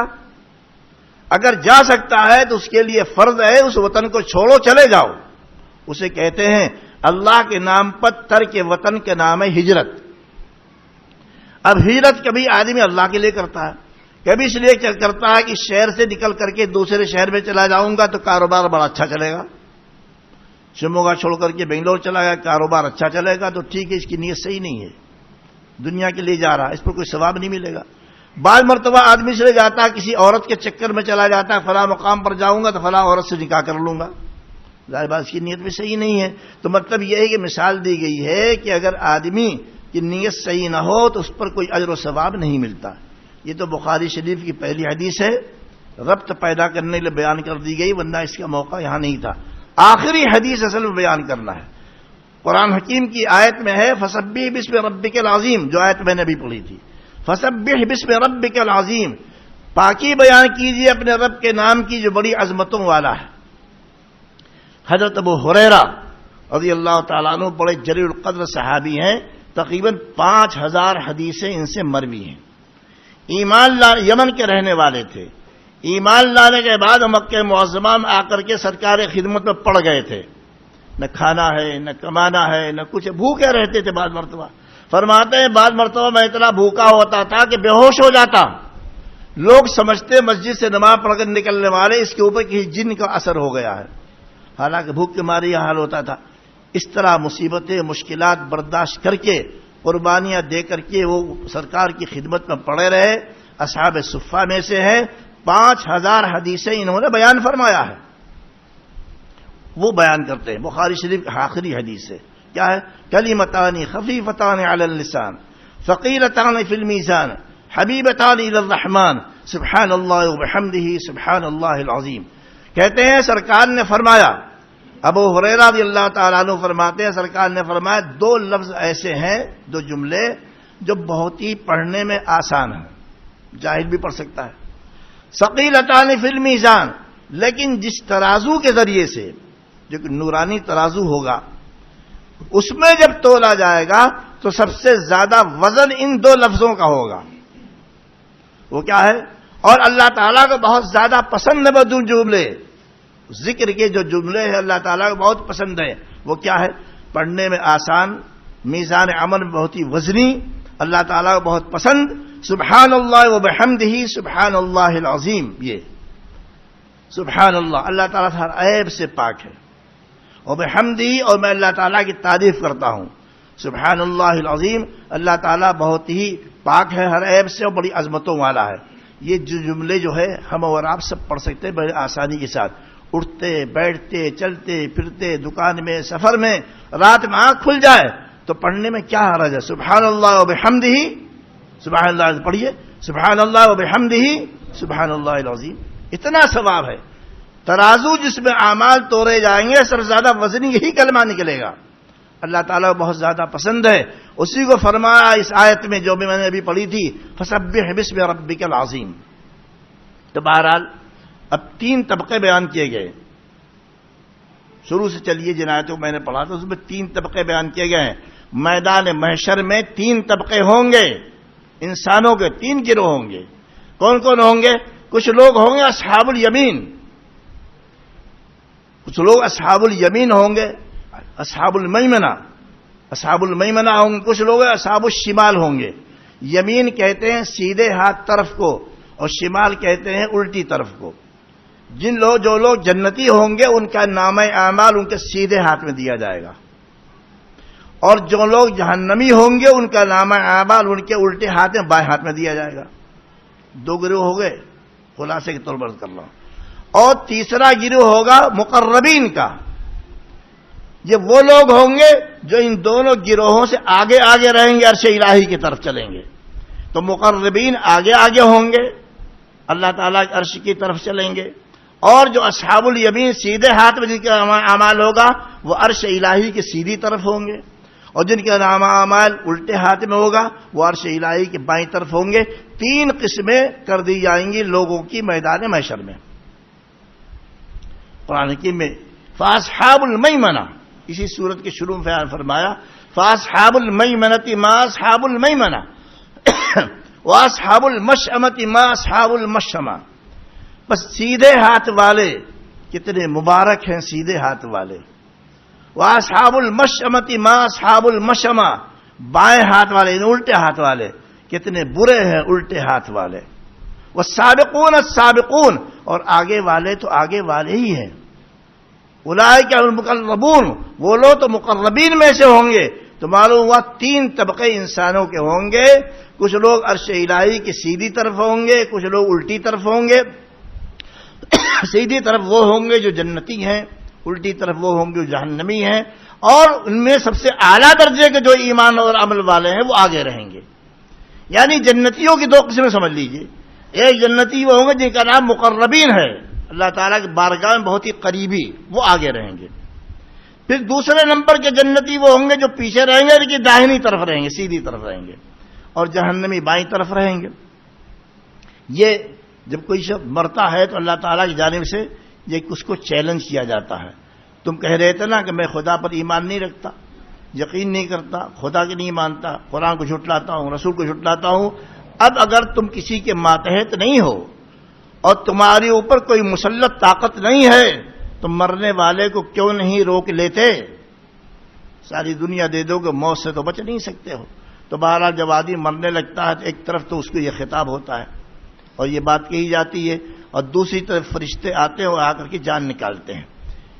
اگر جا سکتا ہے تو اس کے لیے فرض ہے اس وطن کو چھوڑو چلے جاؤ، اسے کہتے ہیں اللہ کے نام پر ترک وطن کے نام ہے ہجرت۔ اب ہجرت کبھی آدمی اللہ کے لیے کرتا ہے، کبھی اس لیے کرتا ہے کہ شہر سے نکل کر کے دوسرے شہر میں چلا جاؤں گا تو کاروبار بڑا اچھا چلے گا، شموگا چھوڑ کر کے بنگلور چلا گیا، کاروبار اچھا چلے گا، تو ٹھیک ہے، اس کی نیت صحیح نہیں ہے، دنیا کے لیے جا رہا ہے، اس پر کوئی ثواب نہیں ملے گا۔ بعض مرتبہ آدمی سے جاتا ہے کسی عورت کے چکر میں چلا جاتا ہے، فلاں مقام پر جاؤں گا تو فلاں عورت سے نکاح کر لوں گا، ظاہر بات اس کی نیت بھی صحیح نہیں ہے۔ تو مطلب یہ ہے کہ مثال دی گئی ہے کہ اگر آدمی کی نیت صحیح نہ ہو تو اس پر کوئی اجر و ثواب نہیں ملتا۔ یہ تو بخاری شریف کی پہلی حدیث ہے، ربط پیدا کرنے کے لیے بیان کر دی گئی، ورنہ اس کا موقع یہاں نہیں تھا۔ آخری حدیث اصل میں بیان کرنا ہے، قرآن حکیم کی آیت میں ہے فسبح باسم ربک العظیم، جو آیت میں نے ابھی پڑھی تھی، فسبح باسم ربک العظیم، پاکی بیان کیجیے اپنے رب کے نام کی جو بڑی عظمتوں والا ہے۔ حضرت ابو ہریرہ رضی اللہ تعالیٰ عنہ بڑے جلیل القدر صحابی ہیں، تقریباً 5000 حدیثیں ان سے مروی ہیں۔ یمن کے رہنے والے تھے، ایمان لانے کے بعد مکہ معظمہ میں آ کر کے سرکار خدمت میں پڑ گئے تھے، نہ کھانا ہے نہ کمانا ہے نہ کچھ، بھوکے رہتے تھے۔ بعض مرتبہ فرماتے ہیں بعض مرتبہ میں اتنا بھوکا ہوتا تھا کہ بے ہوش ہو جاتا، لوگ سمجھتے مسجد سے نماز پڑھ کر نکلنے والے اس کے اوپر کسی جن کا اثر ہو گیا ہے، حالانکہ بھوک کے مارے یہ حال ہوتا تھا۔ اس طرح مصیبتیں مشکلات برداشت کر کے قربانیاں دے کر کے وہ سرکار کی خدمت میں پڑے رہے۔ اصحاب صفہ میں سے ہے، 5000 حدیثیں انہوں نے بیان فرمایا ہے، وہ بیان کرتے ہیں۔ بخاری شریف کی آخری حدیث ہے، کیا ہے؟ کلمتان خفیفتان علی اللسان ثقیلتان فی المیزان حبیبتان الی الرحمن سبحان اللہ وبحمدہ سبحان اللہ العظیم۔ کہتے ہیں سرکار نے فرمایا، ابو ہریرہ رضی اللہ تعالیٰ عنہ فرماتے ہیں سرکار نے فرمایا 2 لفظ ایسے ہیں، 2 جملے جو بہت ہی پڑھنے میں آسان ہیں، جاہل بھی پڑھ سکتا ہے۔ ثقیلتان فی المیزان، لیکن جس ترازو کے ذریعے سے، جو کہ نورانی ترازو ہوگا، اس میں جب تولا جائے گا تو سب سے زیادہ وزن ان 2 لفظوں کا ہوگا۔ وہ کیا ہے؟ اور اللہ تعالیٰ کو بہت زیادہ پسند ہے وہ 2 جملے، ذکر کے جو جملے ہیں اللہ تعالیٰ کو بہت پسند ہے۔ وہ کیا ہے؟ پڑھنے میں آسان، میزان عمل میں بہت ہی وزنی، اللہ تعالیٰ کو بہت پسند، سبحان اللہ وبحمدہ سبحان اللہ العظیم۔ یہ سبحان اللہ، اللہ تعالیٰ ہر عیب سے پاک ہے، وبحمدہ، اور میں اللہ تعالیٰ کی تعریف کرتا ہوں، سبحان اللہ العظیم، اللہ تعالیٰ بہت ہی پاک ہے ہر عیب سے اور بڑی عظمتوں والا ہے۔ یہ جو جملے جو ہے ہم اور آپ سب پڑھ سکتے ہیں بڑی آسانی کے ساتھ، اٹھتے بیٹھتے چلتے پھرتے، دکان میں سفر میں، رات میں آنکھ کھل جائے تو پڑھنے میں کیا حرج ہے؟ سبحان اللہ وبحمدہ، سبحان اللہ پڑھیے، سبحان اللہ وبحمدہ سبحان اللہ العظیم، اتنا ثواب ہے۔ ترازو جس میں اعمال تولے جائیں گے سب سے زیادہ وزنی یہی کلمہ نکلے گا، اللہ تعالیٰ کو بہت زیادہ پسند ہے۔ اسی کو فرمایا اس آیت میں جو بھی میں نے ابھی پڑھی تھی، فسبح باسم ربک العظیم۔ تو بہرحال اب 3 طبقے بیان کیے گئے، شروع سے چلیے جن آیتوں کو میں نے پڑھا تھا اس میں 3 طبقے بیان کیے گئے ہیں۔ میدان محشر میں 3 طبقے ہوں گے، انسانوں کے 3 گروہ ہوں گے۔ کون کون ہوں گے؟ کچھ لوگ ہوں گے اصحاب الیمین، کچھ لوگ اصحاب الیمین ہوں گے، اصحاب المیمنہ، اصحاب المیمنہ ہوں گے، کچھ لوگ اصحاب الشمال ہوں گے۔ یمین کہتے ہیں سیدھے ہاتھ طرف کو اور شمال کہتے ہیں الٹی طرف کو۔ جو لوگ جنتی ہوں گے ان کا نامہ اعمال ان کے سیدھے ہاتھ میں دیا جائے گا، اور جو لوگ جہنمی ہوں گے ان کا نامہ اعمال ان کے الٹے ہاتھ میں بائیں ہاتھ میں دیا جائے گا۔ 2 گروہ ہو گئے، خلاصے کے طور پر کر رہا ہوں۔ اور تیسرا گروہ ہوگا مقربین کا، یہ وہ لوگ ہوں گے جو ان دونوں گروہوں سے آگے آگے رہیں گے، عرش الہی کی طرف چلیں گے. تو مقربین آگے آگے ہوں گے، اللہ تعالیٰ کے عرش کی طرف چلیں گے، اور جو اصحاب الیمین سیدھے ہاتھ میں جن کا اعمال ہوگا وہ عرش الہی کی سیدھی طرف ہوں گے، اور جن کا اعمال الٹے ہاتھ میں ہوگا وہ عرش الہی کے بائیں طرف ہوں گے. 3 قسمیں کر دی جائیں گی لوگوں کی میدان محشر میں. قرآن حکیم میں فاصحاب المیمنہ، اسی سورت کے شروع میں فرمایا فاصحاب المیمنۃ ما اصحاب المیمنہ واصحاب المشأمۃ ما اصحاب المشأمہ. بس سیدھے ہاتھ والے کتنے مبارک ہیں، سیدھے ہاتھ والے. واصحاب المشأمۃ ما اصحاب المشأمہ، بائیں ہاتھ والے یعنی الٹے ہاتھ والے کتنے برے ہیں، الٹے ہاتھ والے. والسابقون السابقون، اور آگے والے تو آگے والے ہی ہیں. اولئک المقربون، وہ لوگ تو مقربین میں سے ہوں گے. تو معلوم ہوا 3 طبقے انسانوں کے ہوں گے. کچھ لوگ عرش الہی کی سیدھی طرف ہوں گے، کچھ لوگ الٹی طرف ہوں گے. سیدھی طرف وہ ہوں گے جو جنتی ہیں، الٹی طرف وہ ہوں گے جو جہنمی ہیں، اور ان میں سب سے اعلیٰ درجے کے جو ایمان اور عمل والے ہیں وہ آگے رہیں گے. یعنی جنتیوں کی 2 قسمیں سمجھ لیجئے. ایک جنتی وہ ہوں گے جن کا نام مقربین ہے، اللہ تعالیٰ کی بارگاہ میں بہت ہی قریبی، وہ آگے رہیں گے. پھر دوسرے نمبر کے جنتی وہ ہوں گے جو پیچھے رہیں گے لیکن داہنی طرف رہیں گے، سیدھی طرف رہیں گے، اور جہنمی بائیں طرف رہیں گے. یہ جب کوئی شخص مرتا ہے تو اللہ تعالیٰ کی جانب سے یہ اس کو چیلنج کیا جاتا ہے. تم کہہ رہے تھے نا کہ میں خدا پر ایمان نہیں رکھتا، یقین نہیں کرتا، خدا کے نہیں مانتا، قرآن کو جھٹلاتا ہوں، رسول کو جھٹلاتا ہوں. اب اگر تم کسی کے ماتحت نہیں ہو اور تمہارے اوپر کوئی مسلط طاقت نہیں ہے تو مرنے والے کو کیوں نہیں روک لیتے؟ ساری دنیا دے دو کہ موت سے تو بچ نہیں سکتے ہو. تو بہرحال جب آدمی مرنے لگتا ہے تو ایک طرف تو اس کو یہ خطاب ہوتا ہے اور یہ بات کہی جاتی ہے، اور دوسری طرف فرشتے آتے ہیں اور آ کر کے جان نکالتے ہیں.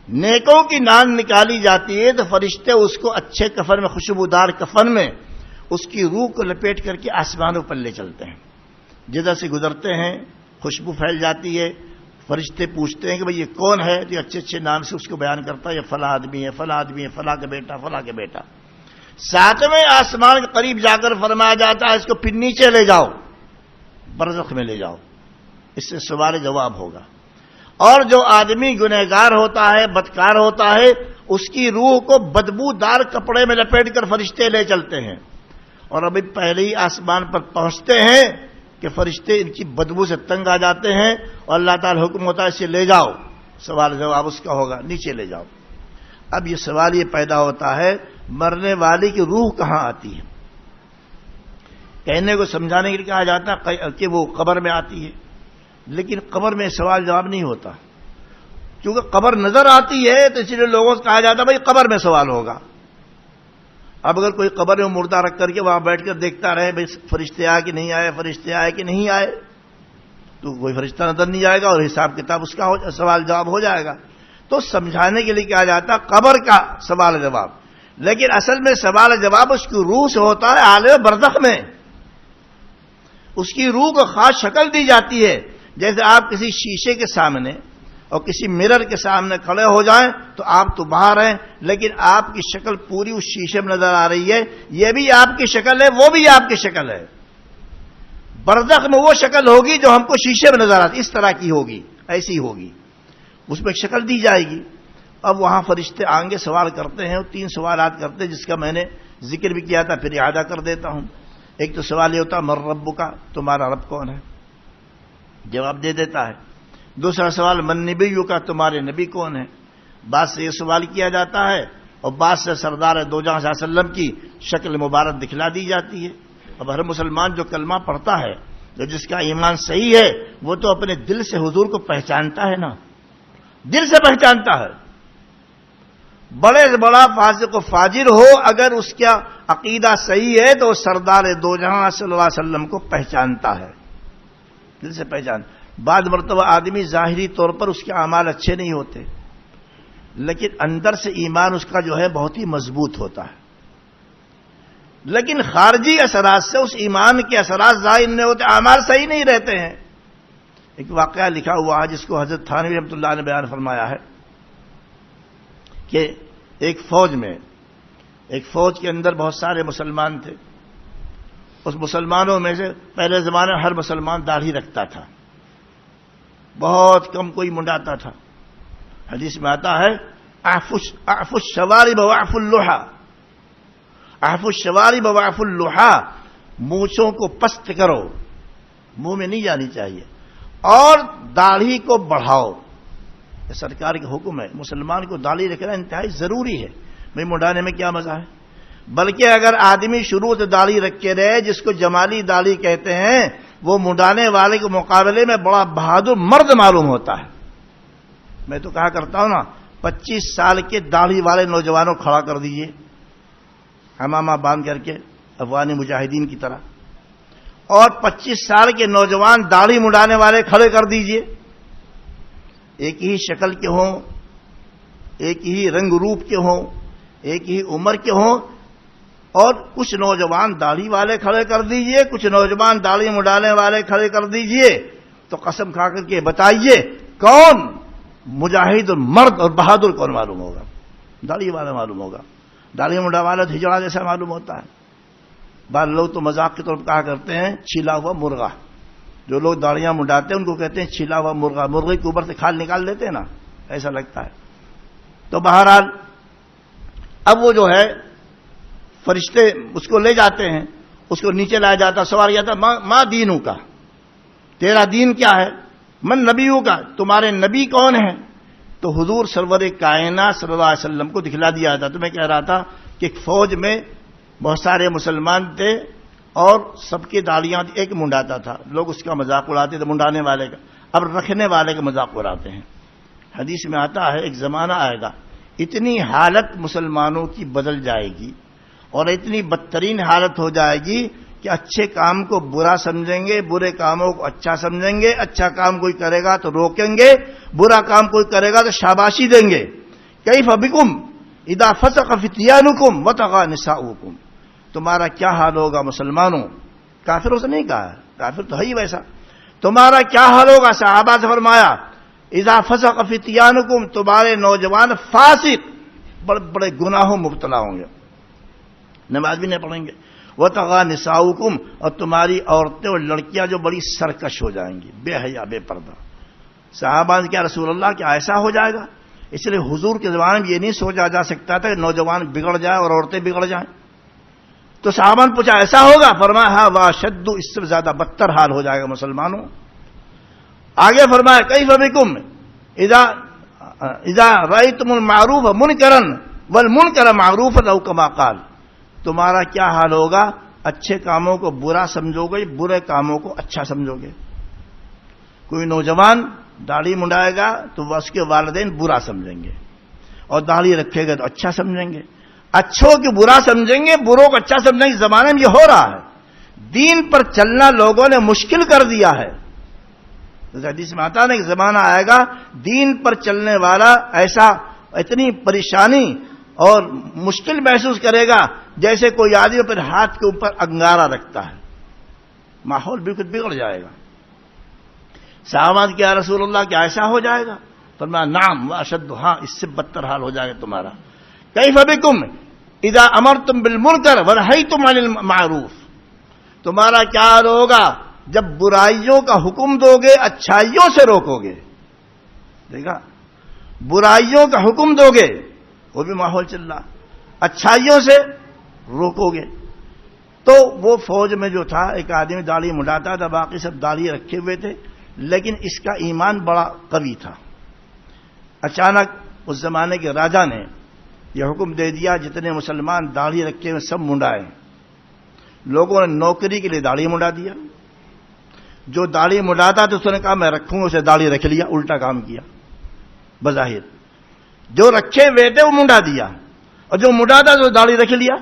نیکوں کی جان نکالی جاتی ہے تو فرشتے اس کو اچھے کفن میں، خوشبودار کفن میں اس کی روح کو لپیٹ کر کے آسمانوں پر لے چلتے ہیں. جدھر سے گزرتے ہیں خوشبو پھیل جاتی ہے. فرشتے پوچھتے ہیں کہ بھئی یہ کون ہے؟ تو اچھے اچھے نام سے اس کو بیان کرتا ہے، یہ فلاں آدمی ہے، فلاں آدمی ہے، فلاں کا بیٹا، فلاں کا بیٹا. 7ویں آسمان کے قریب جا کر فرمایا جاتا ہے اس کو پھر نیچے لے جاؤ، برزخ میں لے جاؤ، اس سے سوال جواب ہوگا. اور جو آدمی گنہگار ہوتا ہے، بدکار ہوتا ہے، اس کی روح کو بدبودار کپڑے میں لپیٹ کر فرشتے لے چلتے ہیں. اور ابھی پہلے ہی آسمان پر پہنچتے ہیں کہ فرشتے ان کی بدبو سے تنگ آ جاتے ہیں اور اللہ تعالی حکم ہوتا ہے اسے لے جاؤ. سوال جواب اس کا ہوگا، نیچے لے جاؤ. اب یہ سوال یہ پیدا ہوتا ہے مرنے والی کی روح کہاں آتی ہے؟ کہنے کو سمجھانے کے لیے کہا جاتا ہے کہ وہ قبر میں آتی ہے، لیکن قبر میں سوال جواب نہیں ہوتا، کیونکہ قبر نظر آتی ہے تو اس لیے لوگوں سے کہا جاتا ہے بھائی قبر میں سوال ہوگا. اب اگر کوئی قبر میں مردہ رکھ کر کے وہاں بیٹھ کر دیکھتا رہے بھائی فرشتے آئے کہ نہیں آئے، فرشتے آئے کہ نہیں آئے، تو کوئی فرشتہ نظر نہیں آئے گا اور حساب کتاب اس کا سوال جواب ہو جائے گا. تو سمجھانے کے لیے کہا جاتا ہے قبر کا سوال جواب، لیکن اصل میں سوال جواب اس کی روح سے ہوتا ہے عالم برزخ میں. اس کی روح کو خاص شکل دی جاتی ہے. جیسے آپ کسی شیشے کے سامنے اور کسی مرر کے سامنے کھڑے ہو جائیں تو آپ تو باہر ہیں لیکن آپ کی شکل پوری اس شیشے میں نظر آ رہی ہے، یہ بھی آپ کی شکل ہے، وہ بھی آپ کی شکل ہے. برزخ میں وہ شکل ہوگی جو ہم کو شیشے میں نظر آتی، اس طرح کی ہوگی، ایسی ہوگی، اس میں ایک شکل دی جائے گی. اب وہاں فرشتے آئیں گے، سوال کرتے ہیں، 3 سوالات کرتے ہیں جس کا میں نے ذکر بھی کیا تھا، پھر اعادہ کر دیتا ہوں. ایک تو سوال یہ ہوتا ہے من رب کا، تمہارا رب کون ہے؟ جواب دے دیتا ہے. دوسرا سوال من نبی کا، تمہارے نبی کون ہے؟ بعد سے یہ سوال کیا جاتا ہے اور بعد سے سردار دو جہاں صلی اللہ علیہ وسلم کی شکل مبارک دکھلا دی جاتی ہے. اب ہر مسلمان جو کلمہ پڑھتا ہے، جو جس کا ایمان صحیح ہے، وہ تو اپنے دل سے حضور کو پہچانتا ہے نا، دل سے پہچانتا ہے. بڑے سے بڑا فاسق و فاجر ہو، اگر اس کا عقیدہ صحیح ہے تو سردار دو جہاں صلی اللہ علیہ وسلم کو پہچانتا ہے، دل سے پہچان. بعض مرتبہ آدمی ظاہری طور پر اس کے اعمال اچھے نہیں ہوتے لیکن اندر سے ایمان اس کا جو ہے بہت ہی مضبوط ہوتا ہے، لیکن خارجی اثرات سے اس ایمان کے اثرات ظاہر نہیں ہوتے، اعمال صحیح نہیں رہتے ہیں. ایک واقعہ لکھا ہوا ہے جس کو حضرت تھانوی رحمۃ اللہ نے بیان فرمایا ہے کہ ایک فوج کے اندر بہت سارے مسلمان تھے. اس مسلمانوں میں سے پہلے زمانے میں ہر مسلمان داڑھی رکھتا تھا, بہت کم کوئی منڈاتا تھا. حدیث میں آتا ہے اعفوا الشوارب واعفوا اللحى, اعفوا الشوارب واعفوا اللحى, مونچھوں کو پست کرو, منہ میں نہیں جانی چاہیے, اور داڑھی کو بڑھاؤ. یہ سرکار کا حکم ہے. مسلمان کو داڑھی رکھنا انتہائی ضروری ہے. بھائی منڈانے میں کیا مزہ ہے؟ بلکہ اگر آدمی شروع سے داڑھی رکھ کے رہے, جس کو جمالی داڑھی کہتے ہیں, وہ منڈانے والے کے مقابلے میں بڑا بہادر مرد معلوم ہوتا ہے. میں تو کہا کرتا ہوں نا, 25 سال کے داڑھی والے نوجوانوں کھڑا کر دیجئے, امامہ باندھ کر کے افغان مجاہدین کی طرح, اور 25 سال کے نوجوان داڑھی منڈانے والے کھڑے کر دیجئے. ایک ہی شکل کے ہوں, ایک ہی رنگ روپ کے ہوں, ایک ہی عمر کے ہوں, اور کچھ نوجوان داڑھی والے کھڑے کر دیجئے, کچھ نوجوان داڑھی منڈانے والے کھڑے کر دیجئے, تو قسم کھا کر کے بتائیے کون مجاہد اور مرد اور بہادر کون معلوم ہوگا؟ داڑھی والا معلوم ہوگا. داڑھی منڈا والا ہجڑا جیسا معلوم ہوتا ہے. بعض لوگ تو مذاق کے طور پر کہا کرتے ہیں چھیلا ہوا مرغا. جو لوگ داڑیاں منڈاتے ہیں ان کو کہتے ہیں چھیلا ہوا مرغا. مرغے کے اوپر سے کھال نکال دیتے ہیں نا, ایسا لگتا ہے. تو بہرحال اب وہ جو ہے فرشتے اس کو لے جاتے ہیں, اس کو نیچے لایا جاتا, سوال کیا تھا ماں دینوں کا, تیرا دین کیا ہے؟ من نبیوں کا, تمہارے نبی کون ہیں؟ تو حضور سرور کائنات صلی اللہ علیہ وسلم کو دکھلا دیا تھا. تو میں کہہ رہا تھا کہ ایک فوج میں بہت سارے مسلمان تھے اور سب کی داڑیاں ایک منڈاتا تھا. لوگ اس کا مذاق اڑاتے تھے, منڈانے والے کا. اب رکھنے والے کا مذاق اڑاتے ہیں. حدیث میں آتا ہے ایک زمانہ آئے گا, اتنی حالت مسلمانوں کی بدل جائے گی اور اتنی بدترین حالت ہو جائے گی کہ اچھے کام کو برا سمجھیں گے, برے کاموں کو اچھا سمجھیں گے. اچھا کام کوئی کرے گا تو روکیں گے, برا کام کوئی کرے گا تو شاباشی دیں گے. کیف بکم اذا فسق فتیانکم وطغى نساؤکم, تمہارا کیا حال ہوگا مسلمانوں. کافروں سے نہیں کہا, کافر تو ہے ہی ویسا. تمہارا کیا حال ہوگا؟ صحابہ سے فرمایا اذا فسق فتیانکم, تمہارے نوجوان فاسق بڑے بڑے گناہوں مبتلا ہوں گے, نماز بھی نہیں پڑھیں گے. وطغى نساؤکم, اور تمہاری عورتیں اور لڑکیاں جو بڑی سرکش ہو جائیں گی, بے حیا بے پردہ. صحابہ نے کیا رسول اللہ کیا ایسا ہو جائے گا؟ اس لیے حضور کے زمانے میں یہ نہیں سوچا جا سکتا تھا کہ نوجوان بگڑ جائے اور عورتیں بگڑ جائیں. تو صحابہ نے پوچھا ایسا ہوگا؟ فرمایا ہاں واشد, اس سے زیادہ بدتر حال ہو جائے گا مسلمانوں. آگے فرمایا کیف بکم اذا رأیتم المعروف منکرا والمنکر معروفا او کما قال, تمہارا کیا حال ہوگا اچھے کاموں کو برا سمجھو گے, برے کاموں کو اچھا سمجھو گے. کوئی نوجوان داڑھی منڈائے گا تو اس کے والدین برا سمجھیں گے, اور داڑھی رکھے گا تو اچھا سمجھیں گے. اچھوں کو برا سمجھیں گے, بروں کو اچھا سمجھیں گے. زمانے میں یہ ہو رہا ہے. دین پر چلنا لوگوں نے مشکل کر دیا ہے. حدیث میں آتا ہے کہ زمانہ آئے گا دین پر چلنے والا ایسا اتنی پریشانی اور مشکل محسوس کرے گا جیسے کوئی آدمی پھر ہاتھ کے اوپر انگارہ رکھتا ہے. ماحول بالکل بگڑ جائے گا. صحابہ نے کیا رسول اللہ کیا ایسا ہو جائے گا؟ فرمایا نعم واشد, ہاں اس سے بدتر حال ہو جائے گا تمہارا. کیف بکم اذا امرتم بالمنکر ونہیتم عن المعروف, تمہارا کیا حال ہوگا جب برائیوں کا حکم دو گے اچھائیوں سے روکو گے. دیکھا, برائیوں کا حکم دو گے, وہ بھی ماحول چل رہا, اچھائیوں سے روکو گے. تو وہ فوج میں جو تھا ایک آدمی داڑھی منڈاتا تھا, باقی سب داڑھی رکھے ہوئے تھے, لیکن اس کا ایمان بڑا قوی تھا. اچانک اس زمانے کے راجا نے یہ حکم دے دیا جتنے مسلمان داڑھی رکھے ہوئے سب منڈائے. لوگوں نے نوکری کے لیے داڑھی منڈا دیا. جو داڑھی منڈاتا تو اس نے کہا میں رکھوں گا, اسے داڑھی رکھ لیا, الٹا کام کیا. بظاہر جو رکھے ہوئے تھے وہ منڈا دیا, اور جو منڈاتا تو داڑھی رکھ لیا.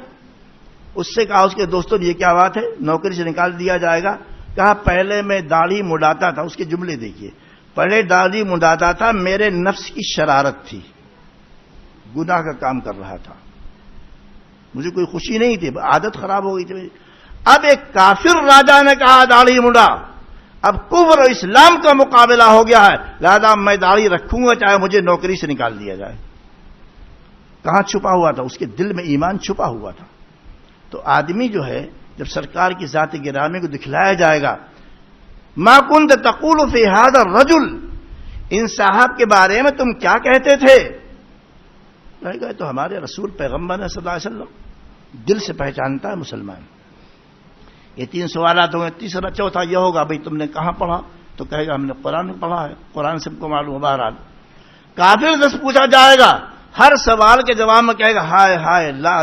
اس سے کہا اس کے دوستوں یہ کیا بات ہے, نوکری سے نکال دیا جائے گا. کہا پہلے میں داڑھی منڈاتا تھا, اس کے جملے دیکھیے, پہلے داڑھی منڈاتا تھا میرے نفس کی شرارت تھی, گناہ کا کام کر رہا تھا, مجھے کوئی خوشی نہیں تھی, عادت خراب ہو گئی تھی. اب ایک کافر راجا نے کہا داڑھی منڈا, اب کفر اور اسلام کا مقابلہ ہو گیا ہے, لہذا میں داڑھی رکھوں گا چاہے مجھے نوکری سے نکال دیا جائے. کہاں چھپا ہوا تھا؟ اس کے دل میں ایمان چھپا ہوا تھا. تو آدمی جو ہے جب سرکار کی ذات گرامی کو دکھلایا جائے گا، ما کنت تقول فی ھذا الرجل، ان صاحب کے بارے میں تم کیا کہتے تھے؟ کہے گا تو ہمارے رسول پیغمبر صلی اللہ علیہ وسلم، دل سے پہچانتا ہے مسلمان. یہ 3 سوالات ہوں گے. تیسرا چوتھا یہ ہوگا بھئی تم نے کہاں پڑھا؟ تو کہے گا ہم نے قرآن میں پڑھا ہے، قرآن سب کو معلوم ہے. بہرحال کافر سے پوچھا جائے گا، ہر سوال کے جواب میں کہے گا ہائے ہائے لا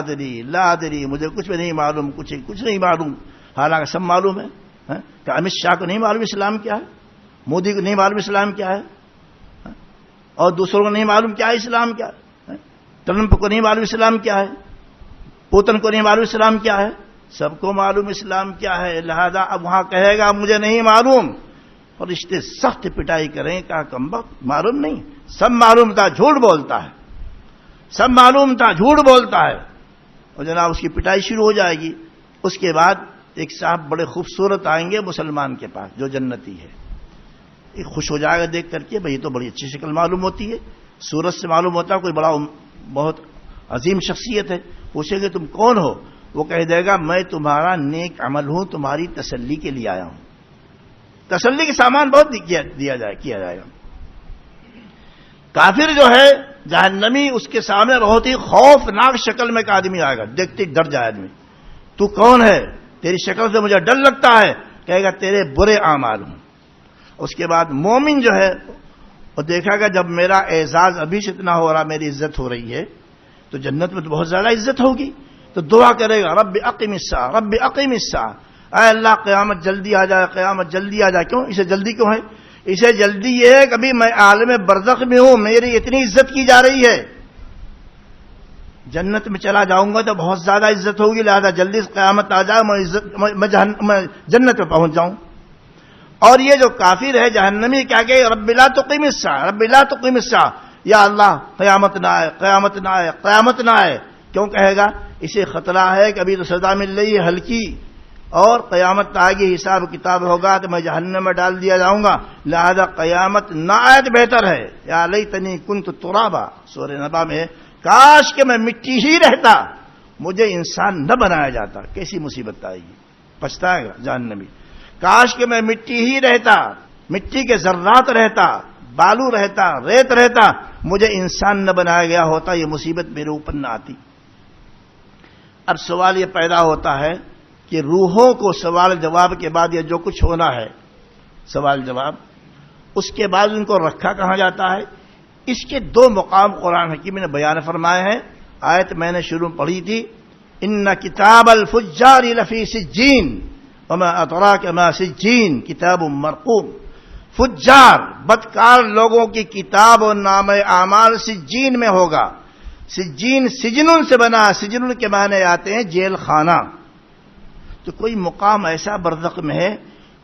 ادری، مجھے کچھ بھی نہیں معلوم، کچھ نہیں معلوم. حالانکہ سب معلوم ہے. کہ امت شاہ کو نہیں معلوم اسلام کیا ہے، مودی کو نہیں معلوم اسلام کیا ہے، اور دوسروں کو نہیں معلوم کیا ہے اسلام کیا ہے، ٹرمپ کو نہیں معلوم اسلام کیا ہے، پوتن کو نہیں معلوم اسلام کیا ہے. سب کو معلوم اسلام کیا ہے. لہذا اب وہاں کہے گا مجھے نہیں معلوم، اور رشتے سخت پٹائی کریں. کہا کمبخت معلوم نہیں، سب معلوم تھا، جھوٹ بولتا ہے، سب معلوم تھا، جھوٹ بولتا ہے. اور جناب اس کی پٹائی شروع ہو جائے گی. اس کے بعد ایک صاحب بڑے خوبصورت آئیں گے مسلمان کے پاس جو جنتی ہے. ایک خوش ہو جائے گا دیکھ کر کے، بھئی یہ تو بڑی اچھی شکل معلوم ہوتی ہے، صورت سے معلوم ہوتا ہے کوئی بہت عظیم شخصیت ہے. پوچھیں گے تم کون ہو؟ وہ کہہ دے گا میں تمہارا نیک عمل ہوں، تمہاری تسلی کے لیے آیا ہوں. تسلی کے سامان بہت کیا جائے گا. کافر جو ہے جہنمی، اس کے سامنے بہت ہی خوفناک شکل میں ایک آدمی آئے گا، دیکھتے ڈر جائے آدمی. تو کون ہے؟ تیری شکل سے مجھے ڈر لگتا ہے. کہے گا تیرے برے اعمال ہوں. اس کے بعد مومن جو ہے وہ دیکھا گا جب میرا اعزاز ابھی سے اتنا ہو رہا، میری عزت ہو رہی ہے، تو جنت میں تو بہت زیادہ عزت ہوگی. تو دعا کرے گا رب اقم الساعہ، رب اقم الساعہ، اے اللہ قیامت جلدی آ جائے، قیامت جلدی آ جائے. کیوں اسے جلدی کیوں ہے؟ اسے جلدی یہ ہے کہ ابھی میں عالم برزخ میں ہوں، میری اتنی عزت کی جا رہی ہے، جنت میں چلا جاؤں گا تو بہت زیادہ عزت ہوگی. لہذا جلدی سے قیامت آ جائے، میں جنت میں پہنچ جاؤں. اور یہ جو کافر ہے جہنمی کیا کہ رب لا تقیم الساعہ، رب لا تقیم الساعہ، یا اللہ قیامت نہ آئے، قیامت نہ آئے، قیامت نہ آئے. کیوں کہے گا؟ اسے خطرہ ہے کہ ابھی تو سزا مل رہی ہے ہلکی، اور قیامت آئے گی، حساب کتاب ہوگا تو میں جہنم میں ڈال دیا جاؤں گا. لہذا قیامت نہ آئے تو بہتر ہے. یا لیتنی کنت ترابا، سورہ نبا میں، کاش کہ میں مٹی ہی رہتا، مجھے انسان نہ بنایا جاتا. کیسی مصیبت آئے گی، پچھتائے گا جہنمی. کاش کہ میں مٹی ہی رہتا، مٹی کے ذرات رہتا، بالو رہتا، ریت رہتا، مجھے انسان نہ بنایا گیا ہوتا، یہ مصیبت میرے اوپر نہ آتی. اب سوال یہ پیدا ہوتا ہے کہ روحوں کو سوال جواب کے بعد یہ جو کچھ ہونا ہے، سوال جواب، اس کے بعد ان کو رکھا کہاں جاتا ہے؟ اس کے 2 مقام قرآن حکیم نے بیان فرمائے ہیں. آیت میں نے شروع پڑھی تھی، ان کتاب الفجار لفی سجین وما ادراک ما سجین کتاب مرقوم. فجار بدکار لوگوں کی کتاب و نام اعمال سجین میں ہوگا. سجین سجنن سے بنا، سجنن کے معنی آتے ہیں جیل خانہ. تو کوئی مقام ایسا برزخ میں ہے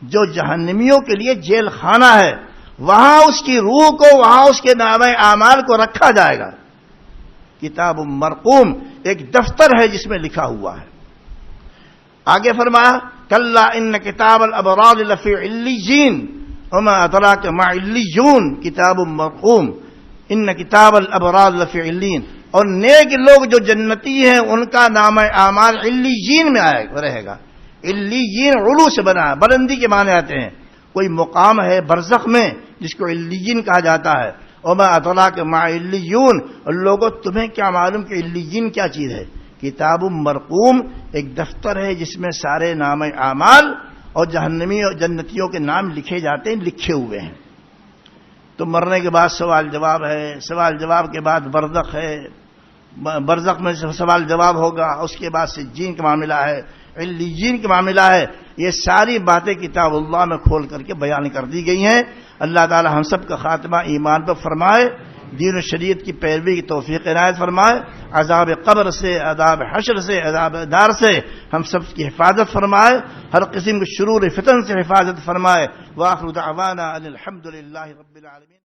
جو جہنمیوں کے لیے جیل خانہ ہے، وہاں اس کی روح کو، وہاں اس کے نام اعمال کو رکھا جائے گا. کتاب مرقوم ایک دفتر ہے جس میں لکھا ہوا ہے. آگے فرمایا کلا ان کتاب الابرار لفی علیین وما ادراک ما علیون کتاب مرقوم. ان کتاب الابرار لفی علیین، اور نیک لوگ جو جنتی ہیں ان کا نام اعمال علیین میں رہے گا. علیین علو سے بنا ہے، بلندی کے معنی آتے ہیں. کوئی مقام ہے برزخ میں جس کو علیین کہا جاتا ہے. وما ادراک ما علیون، اور لوگوں تمہیں کیا معلوم کہ علیین کیا چیز ہے؟ کتاب مرقوم ایک دفتر ہے جس میں سارے نام اعمال اور جہنمی اور جنتیوں کے نام لکھے جاتے ہیں، لکھے ہوئے ہیں. تو مرنے کے بعد سوال جواب ہے، سوال جواب کے بعد برزخ ہے، برزخ میں سوال جواب ہوگا. اس کے بعد سجین کا معاملہ ہے، علیین کا معاملہ ہے. یہ ساری باتیں کتاب اللہ میں کھول کر کے بیان کر دی گئی ہیں. اللہ تعالی ہم سب کا خاتمہ ایمان پر فرمائے، دین و شریعت کی پیروی کی توفیق عنایت فرمائے. عذاب قبر سے، عذاب حشر سے، عذاب دار سے ہم سب کی حفاظت فرمائے. ہر قسم کے شرور فتن سے حفاظت فرمائے. وآخر دعوانا ان الحمد للہ رب العالمین.